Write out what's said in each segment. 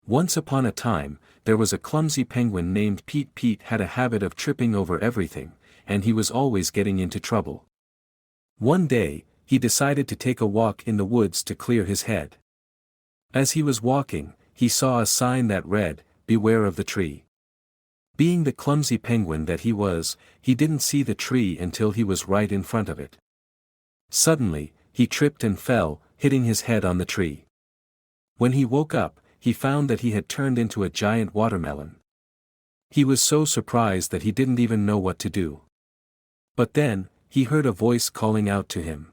Once upon a time, there was a clumsy penguin named Pete. Pete had a habit of tripping over everything, and he was always getting into trouble. One day, he decided to take a walk in the woods to clear his head. As he was walking, he saw a sign that read, "Beware of the tree." Being the clumsy penguin that he was, he didn't see the tree until he was right in front of it. Suddenly, he tripped and fell, hitting his head on the tree. When he woke up, he found that he had turned into a giant watermelon. He was so surprised that he didn't even know what to do. But then, he heard a voice calling out to him.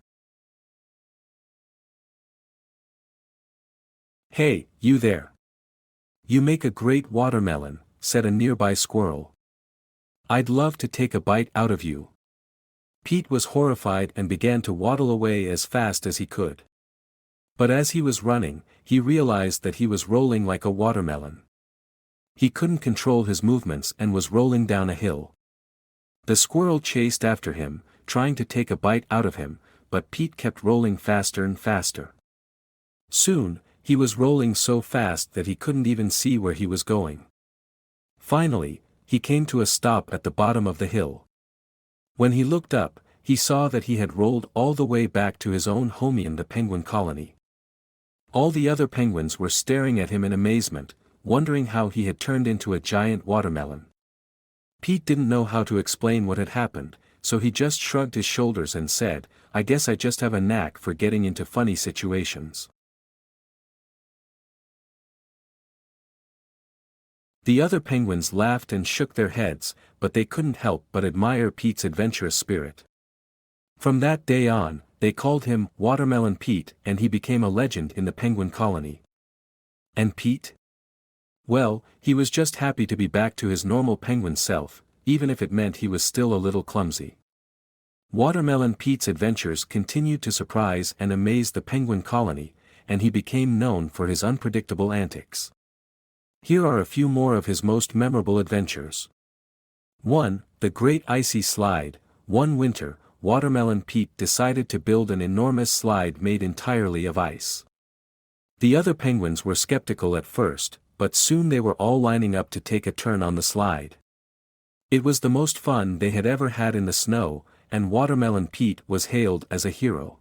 "Hey, you there! You make a great watermelon," said a nearby squirrel. "I'd love to take a bite out of you." Pete was horrified and began to waddle away as fast as he could. But as he was running, he realized that he was rolling like a watermelon. He couldn't control his movements and was rolling down a hill. The squirrel chased after him, trying to take a bite out of him, but Pete kept rolling faster and faster. Soon, he was rolling so fast that he couldn't even see where he was going. Finally, he came to a stop at the bottom of the hill. When he looked up, he saw that he had rolled all the way back to his own home in the penguin colony. All the other penguins were staring at him in amazement, wondering how he had turned into a giant watermelon. Pete didn't know how to explain what had happened, so he just shrugged his shoulders and said, "I guess I just have a knack for getting into funny situations." The other penguins laughed and shook their heads, but they couldn't help but admire Pete's adventurous spirit. From that day on, they called him Watermelon Pete, and he became a legend in the penguin colony. And Pete? Well, he was just happy to be back to his normal penguin self, even if it meant he was still a little clumsy. Watermelon Pete's adventures continued to surprise and amaze the penguin colony, and he became known for his unpredictable antics. Here are a few more of his most memorable adventures. 1. The Great Icy Slide. One winter, Watermelon Pete decided to build an enormous slide made entirely of ice. The other penguins were skeptical at first, but soon they were all lining up to take a turn on the slide. It was the most fun they had ever had in the snow, and Watermelon Pete was hailed as a hero.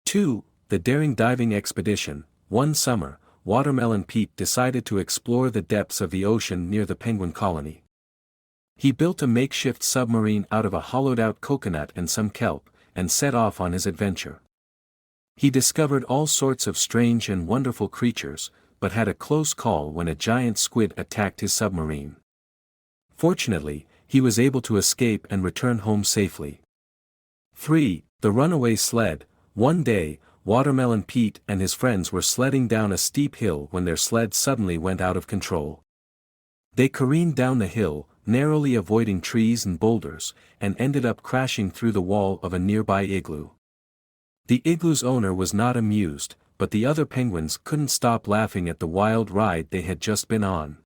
2. The Daring Diving Expedition. One summer, Watermelon Pete decided to explore the depths of the ocean near the penguin colony. He built a makeshift submarine out of a hollowed-out coconut and some kelp, and set off on his adventure. He discovered all sorts of strange and wonderful creatures, but had a close call when a giant squid attacked his submarine. Fortunately, he was able to escape and return home safely. 3. The Runaway Sled. One day, Watermelon Pete and his friends were sledding down a steep hill when their sled suddenly went out of control. They careened down the hill, narrowly avoiding trees and boulders, and ended up crashing through the wall of a nearby igloo. The igloo's owner was not amused, but the other penguins couldn't stop laughing at the wild ride they had just been on.